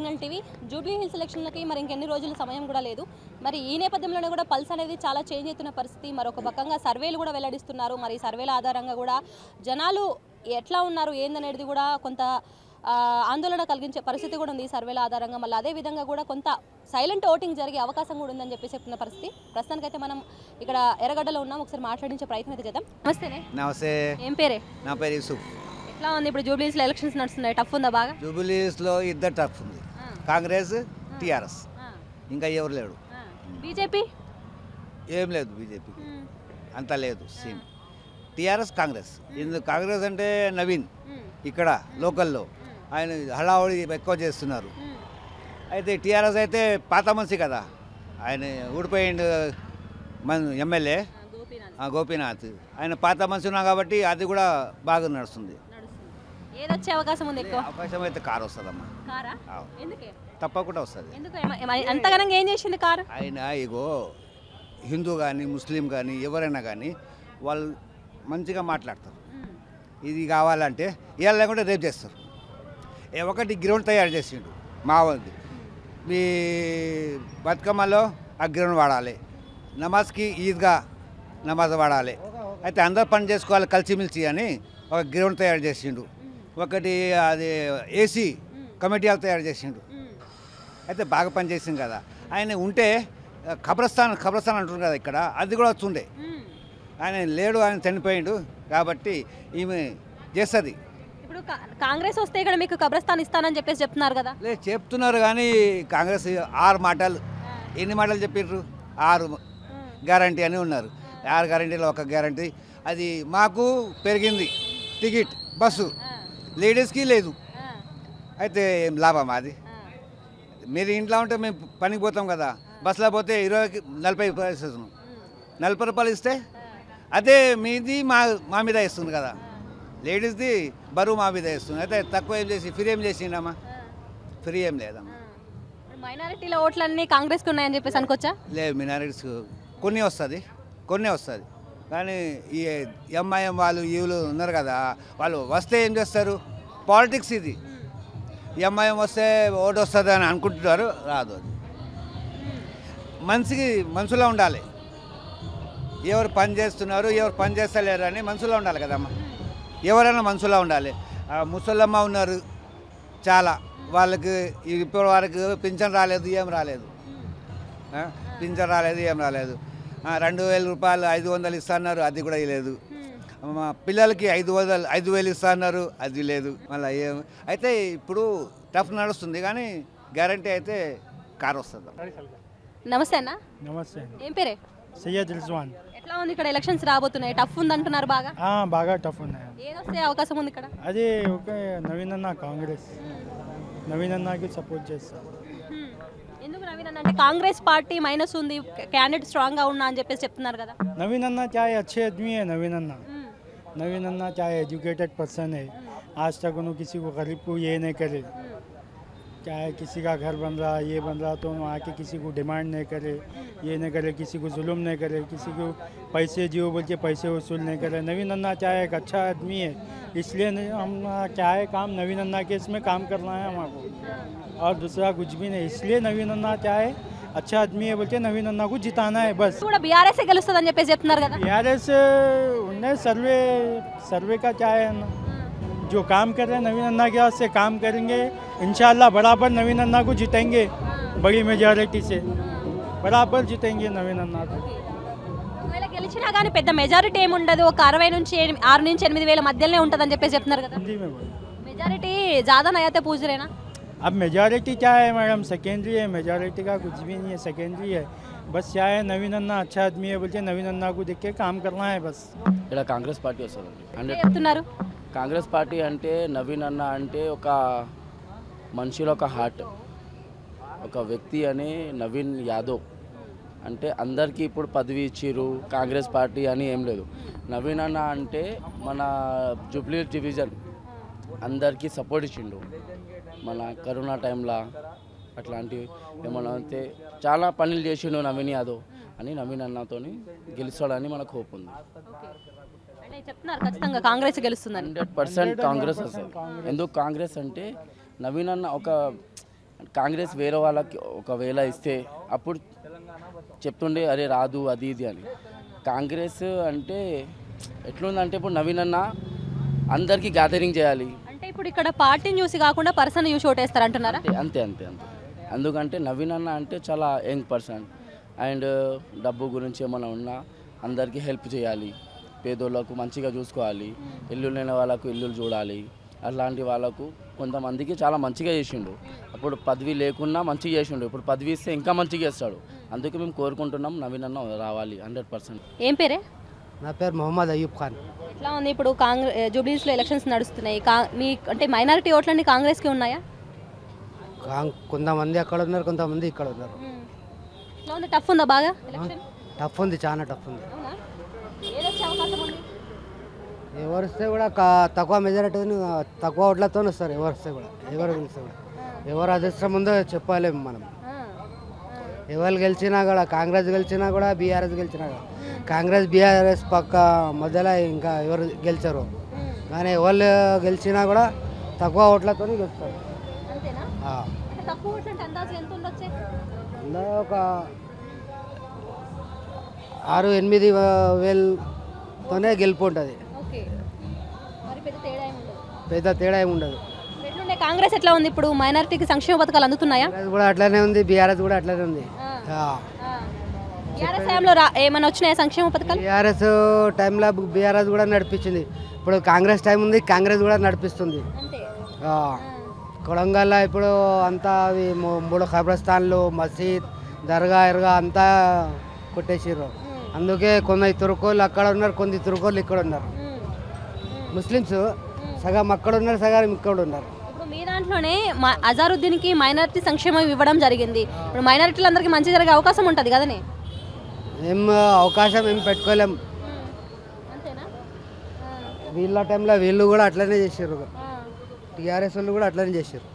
Channel TV Jubilee hills ఎలక్షన్లకి మరి ఇంకెన్ని రోజుల సమయం కూడా లేదు. మరి ఈ నేపథ్యంలోనే కూడా పల్స్ అనేది చాలా చేంజ్ అవుతున్న పరిస్థితి. మరొక పక్కంగా సర్వేలు కూడా వెల్లడిస్తున్నారు. మరి సర్వేల ఆధారంగా కూడా జనాలు ఎట్లా ఉన్నారు ఏందనేది కూడా కొంత ఆందోళన కలిగించే పరిస్థితి కూడా ఉంది ఈ సర్వేల ఆధారంగా. మళ్ళీ అదే విధంగా కూడా కొంత సైలెంట్ ఓటింగ్ జరిగే అవకాశం కూడా ఉందని చెప్పి చెప్తున్న పరిస్థితి. ప్రస్తుతానికైతే మనం ఇక్కడ ఎర్రగడ్డలో ఉన్నాం. ఒకసారి మాట్లాడించే ప్రయత్నం అయితే చేద్దాం. నమస్తేనే. నమస్తే. ఏం పేరే? నా పేరు యూసుఫ్. ఎట్లా ఉంది ఇప్పుడు జూబ్లీ హిల్స్లో ఎలక్షన్స్ నడుస్తున్నాయి? టఫ్ ఉందా బాగా? జూబ్లీ హిల్స్లో ఇద్దరు టఫ్ ఉంది, కాంగ్రెస్ టీఆర్ఎస్, ఇంకా ఎవరు లేడు. బీజేపీ ఏం లేదు, బీజేపీకి అంత లేదు సీన్. టీఆర్ఎస్ కాంగ్రెస్. ఎందుకు కాంగ్రెస్ అంటే నవీన్ ఇక్కడ లోకల్లో ఆయన హడావుడి ఎక్కువ చేస్తున్నారు. అయితే టీఆర్ఎస్ అయితే పాత మనిషి కదా, ఆయన ఊడిపోయిండు మన ఎమ్మెల్యే గోపీనాథ్, ఆయన పాత మనిషి ఉన్నా కాబట్టి అది కూడా బాగా నడుస్తుంది. ఏదొచ్చే అవకాశం ఉంది? ఎక్కువ అవకాశం అయితే కారు వస్తుందమ్మా. తప్పకుండా వస్తుంది. అంతగానంగా ఏం చేసింది కారు? ఆయన ఇగో హిందూ కానీ ముస్లిం కానీ ఎవరైనా కానీ వాళ్ళు మంచిగా మాట్లాడతారు. ఇది కావాలంటే ఇవాళ లేకుంటే రేపు చేస్తారు. ఒకటి గ్రౌండ్ తయారు చేసిండు మా వాళ్ళది. మీ బతుకమ్మలో ఆ గ్రౌండ్ వాడాలి, నమాజ్కి ఈద్గా నమాజ్ వాడాలి. అయితే అందరూ పని చేసుకోవాలి కలిసిమెలిసి అని ఒక గ్రౌండ్ తయారు చేసిండు. ఒకటి అది ఏసీ కమిటీలు తయారు చేసిండు. అయితే బాగా పనిచేసింది కదా. ఆయన ఉంటే ఖబరస్థాన్ అంటున్నారు కదా ఇక్కడ, అది కూడా వస్తుండే. ఆయన లేడు, ఆయన చనిపోయిండు కాబట్టి ఈమె చేస్తుంది. ఇప్పుడు కాంగ్రెస్ వస్తే ఇక్కడ మీకు కబ్రస్థాన్ ఇస్తానని చెప్పేసి చెప్తున్నారు కదా? లేదు చెప్తున్నారు కానీ కాంగ్రెస్ 6 మాటలు, ఎన్ని మాటలు చెప్పిర్రు? 6 గ్యారంటీ అని ఉన్నారు. 6 గ్యారంటీలో ఒక గ్యారంటీ అది మాకు పెరిగింది టికెట్ బస్సు, లేడీస్కి లేదు. అయితే ఏం లాభం అది? మీరు ఇంట్లో ఉంటే మేము పనికి పోతాం కదా, బస్సులో పోతే 40 రూపాయలు ఇస్తున్నాం. 40 రూపాయలు ఇస్తే అదే మీది మా మీద ఇస్తుంది కదా, లేడీస్ది బరువు మా మీద ఇస్తుంది. అయితే తక్కువ ఏం చేసి ఫ్రీ ఏం చేసిండమ్మా? ఫ్రీ ఏం లేదమ్మా. మైనారిటీల ఓట్లన్నీ కాంగ్రెస్కి ఉన్నాయని చెప్పేసి అనుకోవచ్చా? లేదు, మైనారిటీస్ కొన్ని వస్తుంది కానీ ఈ ఎంఐఎం వాళ్ళు వీళ్ళు ఉన్నారు కదా, వాళ్ళు వస్తే ఏం చేస్తారు? పాలిటిక్స్ ఇది. ఎంఐఎం వస్తే ఓటు వస్తుంది అని అనుకుంటున్నారు, రాదు. అది మనసులో ఉండాలి. ఎవరు పని చేస్తున్నారు, ఎవరు పని చేస్తలేరు అని మనసులో ఉండాలి కదమ్మా. ఎవరైనా మనసులో ఉండాలి. ముసలమ్మ ఉన్నారు చాలా, వాళ్ళకి ఇప్పటి వరకు పింఛన్ రాలేదు, ఏం రాలేదు. పింఛన్ రాలేదు, ఏం రాలేదు. 2000 రూపాయలు 500 ఇస్తున్నారు, అది కూడా లేదు. మా పిల్లలకి 5,000 ఇస్తున్నారు, అది లేదు. మళ్ళీ ఏం అయితే ఇప్పుడు టఫ్ నడుస్తుంది కానీ గ్యారంటీ అయితే కార్ వస్తుంది. నమస్తే అన్న. నమస్తే. ఏం పేరే? సయ్యద్ రిజ్వాన్. ఎట్లా ఉంది ఇక్కడ ఎలక్షన్స్ రాబోతున్నాయి? టఫ్ ఉంది అంటున్నారు బాగా. బాగా టఫ్ ఉన్నాయి. ఏదొస్తే అవకాశం ఉంది ఇక్కడ? అది ఓకే, నవీన్ అన్న కాంగ్రెస్, నవీన్ అన్నకి సపోర్ట్ చేస్తారు. ఎందుకు నవీన్ అన్న అంటే? కాంగ్రెస్ పార్టీ మైనస్ ఉంది, క్యాండిడేట్ స్ట్రాంగ్ గా ఉన్నా అని చెప్పేసి చెప్తున్నారు కదా. नवीन अन्ना क्या है, अच्छे आदमी है नवीन अन्ना क्या है, एजुकेटेड पर्सन है. आज तक उन्होंने किसी को गरीब को ये नहीं करे. क्या है, किसी का घर बन रहा, ये बन रहा, तो आके किसी को डिमांड नहीं करे, ये नहीं करे, किसी को जुल्म नहीं करे, किसी को पैसे जियो बोल के पैसे वसूल नहीं करे. नवीन अन्ना क्या है, एक अच्छा आदमी है. इसलिए हम क्या है काम नवीन अन्ना के इसमें काम करना है हमको, और दूसरा कुछ भी नहीं. इसलिए नवीन अन्ना क्या है, अच्छा आदमी है बोलते नवीन अन्ना को जिताना है बस. కూడా బీఆర్ఎస్ గెలుస్తుందని చెప్పేసి చెప్తున్నారు కదా. बीआरएस उन्हें सर्वे का क्या है ना, जो काम कर रहे हैं नवीन अन्ना के हाथ से काम करेंगे इंशाल्लाह बराबर नवीन अन्ना को जितेंगे, बड़ी मेजॉरिटी से बराबर जितेंगे नवीन अन्ना को. ఒకవేళ గెలిచినా కానీ పెద్ద మెజారిటీ ఏమి ఉండదు, ఒక 6 నుంచి 8 వేల మధ్యలోనే ఉంటుందని చెప్పేసి చెప్తున్నారు కదా. हिंदी में बोलो. మెజారిటీ ज़्यादा नहीं आते पूछ रहे ना. अब मेजॉरिटी क्या है मैडम, सेकेंडरी है. मेजॉरिटी का कुछ भी नहीं है, सेकेंडरी है. बस क्या है, नवीन अन्ना अच्छा आदमी है बोलते नवीन अन्ना को देख के काम करना है बस. ఇక్కడ కాంగ్రెస్ పార్టీ వస్తుంది. చెప్తున్నారు కాంగ్రెస్ పార్టీ అంటే నవీన్ అన్న అంటే ఒక మనిషిలో ఒక హార్ట్, ఒక వ్యక్తి అని నవీన్ యాదవ్ అంటే అందరికీ ఇప్పుడు పదవి ఇచ్చిర్రు. కాంగ్రెస్ పార్టీ అని ఏం లేదు. నవీన్ అన్న అంటే మన జూబ్లీ డివిజన్ అందరికీ సపోర్ట్ ఇచ్చిండు. మన కరోనా టైంలో అట్లాంటివి ఏమన్నా అయితే చాలా పనులు చేసిండు నవీన్ యాదవ్ అని. నవీన్ అన్నతోని గెలుస్తాడని మనకు హోప్ ఉంది. అంటే చెప్తున్నారు ఖచ్చితంగా కాంగ్రెస్ గెలుస్తుందని. 100% కాంగ్రెస్ వస్తుంది. ఎందుకు కాంగ్రెస్ అంటే నవీన్ అన్న ఒక కాంగ్రెస్ వేరే వాళ్ళకి ఒకవేళ ఇస్తే అప్పుడు చెప్తుండే అరే రాదు అది ఇది అని. కాంగ్రెస్ అంటే ఎట్లుందంటే ఇప్పుడు నవీన్ అన్న అందరికీ గ్యాదరింగ్ చేయాలి. అంటే ఇప్పుడు ఇక్కడ పార్టీని చూసి కాకుండా పర్సన్ చూసి ఓటేస్తారు అంటున్నారా? అంతే అంతే అంతే అంతే ఎందుకంటే నవీన్ అన్న అంటే చాలా యంగ్ పర్సన్ అండ్ డబ్బు గురించి ఏమైనా ఉన్నా అందరికీ హెల్ప్ చేయాలి, పేదోళ్ళకు మంచిగా చూసుకోవాలి, ఇల్లు లేని వాళ్ళకు ఇల్లులు చూడాలి, అలాంటి వాళ్ళకు కొంతమందికి చాలా మంచిగా చేసిండు. అప్పుడు పదవి లేకున్నా మంచిగా చేసిండు, ఇప్పుడు పదవి ఇస్తే ఇంకా మంచిగా చేస్తాడు. అందుకే మేము కోరుకుంటున్నాం నవీన్ అన్న రావాలి 100%. ఏం పేరే? నా పేరు మొహమ్మద్ అయ్యూబ్ ఖాన్. ఎట్లా ఉంది ఇప్పుడు జూబ్లీస్లో ఎలక్షన్స్ నడుస్తున్నాయి, మీ అంటే మైనారిటీ ఓట్లన్నీ కాంగ్రెస్కి ఉన్నాయా? కొంతమంది అక్కడ ఉన్నారు, కొంతమంది ఇక్కడ ఉన్నారు. ఎట్లా ఉంది, టఫ్ ఉందా బాగా ఎలక్షన్? టఫ్ ఉంది, చాలా టఫ్ ఉంది. అవునా? ఏదొచ్చే అవకాశం ఉంది? ఎవరు వస్తే కూడా తక్కువ మెజారిటీ తక్కువ ఓట్లతో వస్తారు. ఎవరు వస్తే కూడా ఎవరు గెలిస్తే కూడా ఎవరు అదృష్టం ఉందో చెప్పలేము మనం. ఎవరు గెలిచినా కూడా కాంగ్రెస్ గెలిచినా కూడా బీఆర్ఎస్ గెలిచినా కూడా కాంగ్రెస్ బీఆర్ఎస్ పక్క మధ్యలో ఇంకా ఎవరు గెలిచారు. కానీ ఎవరు గెలిచినా కూడా తక్కువ ఓట్లతో గెలుస్తారు. అంతేనా? అంటే తక్కువ ఓట్లు అంటే అందాజు ఎంత ఉండొచ్చే? ఒక 6-8 వేలతోనే గెలుపు ఉంటుంది. ఓకే, మరి పెద్ద తేడా ఏమి ఉండదు. పెద్ద తేడా ఏమి ఉండదు. ఎట్లుండే కాంగ్రెస్ ఎట్లా ఉంది ఇప్పుడు? మైనారిటీకి సంక్షేమ పథకాలు అందుతున్నాయా? కాంగ్రెస్ కూడా అట్లానే ఉంది, బీఆర్ఎస్ కూడా అట్లానే ఉంది. బీఆర్ఎస్ టైంలో ఏమైనా వచ్చినాయా సంక్షేమ పథకాలు? బీఆర్ఎస్ టైంలో బీఆర్ఎస్ కూడా నడిపించింది. ఇప్పుడు కాంగ్రెస్ టైం ఉంది, కాంగ్రెస్ కూడా నడిపిస్తుంది. అంతే. కొడంగల్లో ఇప్పుడు అంతా అవి 3 ఖబరస్థాన్లు, మసీద్, దర్గా ఇర్గా అంతా కొట్టేసారు. అందుకే కొన్ని తుర్కోళ్ళు అక్కడ ఉన్నారు, కొన్ని తుర్కోళ్ళు ఇక్కడ ఉన్నారు. ముస్లిమ్స్ సగం అక్కడ ఉన్నారు, సగం ఇక్కడ ఉన్నారు. ఇప్పుడు మీ దాంట్లోనే అజారుద్దీన్కి మైనారిటీ సంక్షేమం ఇవ్వడం జరిగింది. ఇప్పుడు మైనారిటీలందరికీ మంచి జరిగే అవకాశం ఉంటుంది కదనే? ఏం అవకాశం ఏం పెట్టుకోలేం. అంతేనా? వీళ్ళ టైంలో వీళ్ళు కూడా అట్లనే చేసారు, టీఆర్ఎస్ వాళ్ళు కూడా అట్లనే చేసారు.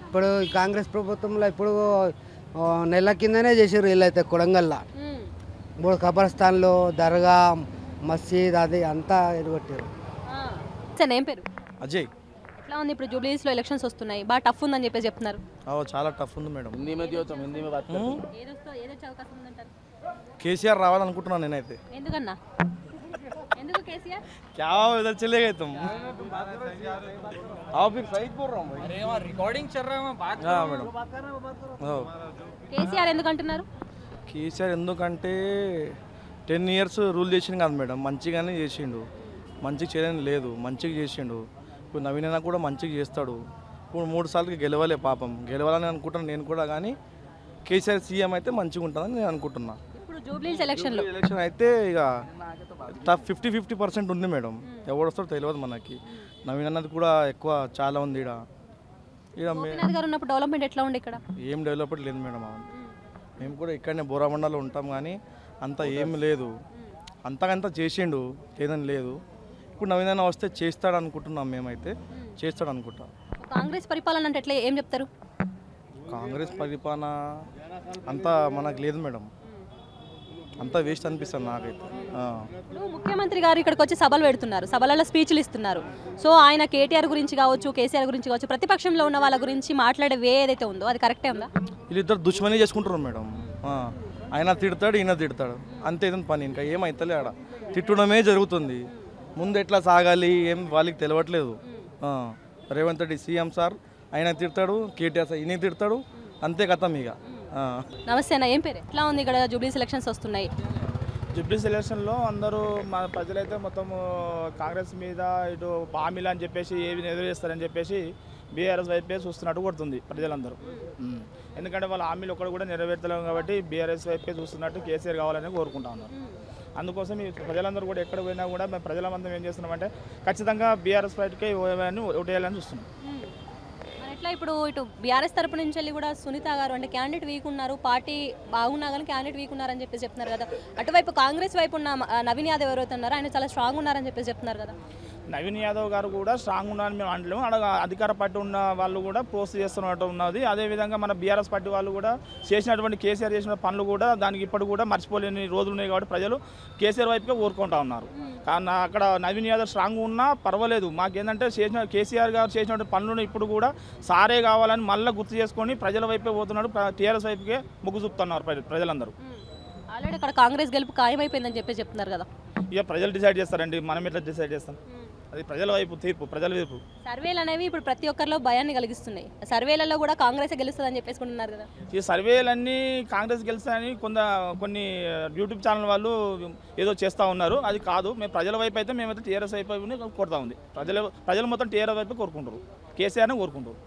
ఇప్పుడు కాంగ్రెస్ ప్రభుత్వంలో ఇప్పుడు నెల కిందనే చేసారు వీళ్ళైతే. కొడంగల్లో 3 ఖబరస్థాన్లు, దర్గా, మసీద్ అది అంతా ఎరగొట్టారు. సార్ ఏం పేరు? అజయ్. ఎట్లా ఉంది ఇప్పుడు జూబ్లీస్లో ఎలక్షన్స్ వస్తున్నాయి, బాగా టఫ్ ఉందని చెప్పేసి చెప్తున్నారు. చాలా టఫ్ ఉంది మేడం. హిందీ మీద దిగుతాం, హిందీ మీద బాత్ కర్తే. ఏదొచ్చే అవకాశం ఉందంటారు? కేసీఆర్ రావాలనుకుంటున్నాను నేనైతే. ఎందుకన్నా? ఎందుకు కేసీఆర్? क्या इधर चले गए तुम? आओ फिर सही बोल रहा हूँ भाई. अरे वहाँ रिकॉर्डिंग चल रहा है, वहाँ बात हाँ मैडम. కేసీఆర్ ఎందుకంటున్నారు? కేసీఆర్ ఎందుకంటే 10 years రూల్ చేసిండు కాదు మేడం, మంచిగానే చేసిండు. మంచిగా చేయని లేదు, మంచిగా చేసిండు. ఇప్పుడు నవీన్ అన్న కూడా మంచిగా చేస్తాడు. ఇప్పుడు 3 సార్లు గెలవలే, పాపం గెలవాలని అనుకుంటున్నాను నేను కూడా. కానీ కేసీఆర్ సీఎం అయితే మంచిగా ఉంటుందని నేను అనుకుంటున్నా. ఇప్పుడు జూబ్లీస్ ఎలక్షన్లో ఎలక్షన్ అయితే ఇక 50-50% ఉంది మేడం. ఎవరు వస్తారో తెలియదు మనకి. నవీన్ అన్నది కూడా ఎక్కువ చాలా ఉంది ఇక్కడ. గోపీనాథ్ గారు ఉన్నప్పుడు డెవలప్మెంట్ ఎట్లా ఉండే ఇక్కడ? ఏం డెవలప్మెంట్ లేదు మేడం. మేము కూడా ఇక్కడనే బోరామండలో ఉంటాం, కానీ అంత ఏం లేదు. అంతకంతా చేసిండు, లేదని లేదు. ఇప్పుడు నవీన్ అన్న వస్తే చేస్తాడు అనుకుంటున్నాం, మేమైతే చేస్తాడు అనుకుంటాం. కాంగ్రెస్ పరిపాలన అంటే ఎట్లా, ఏం చెప్తారు? కాంగ్రెస్ పరిపాలన అంతా మనకు లేదు మేడం, అంతా వేస్ట్ అనిపిస్తుంది నాకైతే. ఇప్పుడు ముఖ్యమంత్రి గారు ఇక్కడికి వచ్చి సభలు పెడుతున్నారు, సభలలో స్పీచ్లు ఇస్తున్నారు. సో ఆయన కేటీఆర్ గురించి కావచ్చు, కేసీఆర్ గురించి కావచ్చు, ప్రతిపక్షంలో ఉన్న వాళ్ళ గురించి మాట్లాడే వే ఏదైతే ఉందో అది కరెక్టే ఉందా? వీళ్ళిద్దరు దుష్మని చేసుకుంటారు మేడం. ఆయన తిడతాడు, ఈయన తిడతాడు, అంతే ఏదైనా పని. ఇంకా ఏమైతలే, ఆడ తిట్టడమే జరుగుతుంది. ముందు ఎట్లా సాగాలి ఏం వాళ్ళకి తెలియట్లేదు. రేవంత్ రెడ్డి సీఎం సార్ ఆయన తిడతాడు, కేటీఆర్ సార్ ఈయన తిడతాడు, అంతే కథం ఇక. నమస్తే అన్న, ఏం పేరు? ఎట్లా ఉంది ఇక్కడ జూబ్లీస్ ఎలక్షన్స్ వస్తున్నాయి? జూబ్లీస్ ఎలక్షన్లో అందరూ మన ప్రజలైతే మొత్తం కాంగ్రెస్ మీద ఇటు హామీలు అని చెప్పేసి ఏవి నెరవేరుస్తారని చెప్పేసి బీఆర్ఎస్ వైపే చూస్తున్నట్టు కొడుతుంది ప్రజలందరూ. ఎందుకంటే వాళ్ళ హామీలు ఒక్కడు కూడా నెరవేర్తలేము కాబట్టి బీఆర్ఎస్ వైపే చూస్తున్నట్టు కేసీఆర్ కావాలని కోరుకుంటా ఉన్నారు. అందుకోసం ఈ ప్రజలందరూ కూడా ఎక్కడ పోయినా కూడా మేము ప్రజలందరం ఏం చేస్తున్నామంటే ఖచ్చితంగా బీఆర్ఎస్ వైపుకే ఓటేయాలని చూస్తున్నాం. ఎట్లా ఇప్పుడు ఇటు బీఆర్ఎస్ తరపు నుంచి వెళ్ళి కూడా సునీత గారు అంటే క్యాండిడేట్ వీక్ ఉన్నారు, పార్టీ బాగున్నా కానీ క్యాండిడేట్ వీక్ ఉన్నారని చెప్పేసి చెప్తున్నారు కదా. అటువైపు కాంగ్రెస్ వైపు ఉన్న నవీన్ యాదవ్ ఎవరైతే ఉన్నారో ఆయన చాలా స్ట్రాంగ్ ఉన్నారని చెప్పేసి చెప్తున్నారు కదా. నవీన్ యాదవ్ గారు కూడా స్ట్రాంగ్ ఉన్నారని మేము అంటలేము. అధికార పార్టీ ఉన్న వాళ్ళు కూడా పోస్ట్ చేస్తున్నట్టు ఉన్నది. అదేవిధంగా మన బీఆర్ఎస్ పార్టీ వాళ్ళు కూడా చేసినటువంటి కేసీఆర్ చేసిన పనులు కూడా దానికి ఇప్పుడు కూడా మర్చిపోలేని రోజులు ఉన్నాయి కాబట్టి ప్రజలు కేసీఆర్ వైపుగా కోరుకుంటా ఉన్నారు. కానీ అక్కడ నవీన్ యాదవ్ స్ట్రాంగ్ ఉన్నా పర్వాలేదు. మాకేంటంటే కేసీఆర్ గారు చేసినటువంటి పనులను ఇప్పుడు కూడా సారే కావాలని మళ్ళీ గుర్తు చేసుకొని ప్రజల వైపే పోతున్నాడు. టీఆర్ఎస్ వైపుకే మొగ్గు చూపుతున్నారు ప్రజలందరూ. ఆల్రెడీ అక్కడ కాంగ్రెస్ గెలుపు ఖాయమైపోయిందని చెప్పి చెప్తున్నారు కదా. ఇక ప్రజలు డిసైడ్ చేస్తారండి, మనం ఎట్లా డిసైడ్ చేస్తాం? అది ప్రజల వైపు తీర్పు, ప్రజల వైపు. సర్వేలు అనేవి ఇప్పుడు ప్రతి ఒక్కరిలో భయాన్ని కలిగిస్తున్నాయి. సర్వేలలో కూడా కాంగ్రెస్ గెలుస్తుందని చెప్పేసుకుంటున్నారు కదా. ఈ సర్వేలన్నీ కాంగ్రెస్ గెలుస్తాయని కొన్ని యూట్యూబ్ ఛానల్ వాళ్ళు ఏదో చేస్తూ ఉన్నారు. అది కాదు. మేము ప్రజల వైపు అయితే మేమైతే టీఆర్ఎస్ వైపు కొడతా ఉంది. ప్రజలు మొత్తం టీఆర్ఎస్ వైపు కోరుకుంటారు, కేసీఆర్ని కోరుకుంటారు.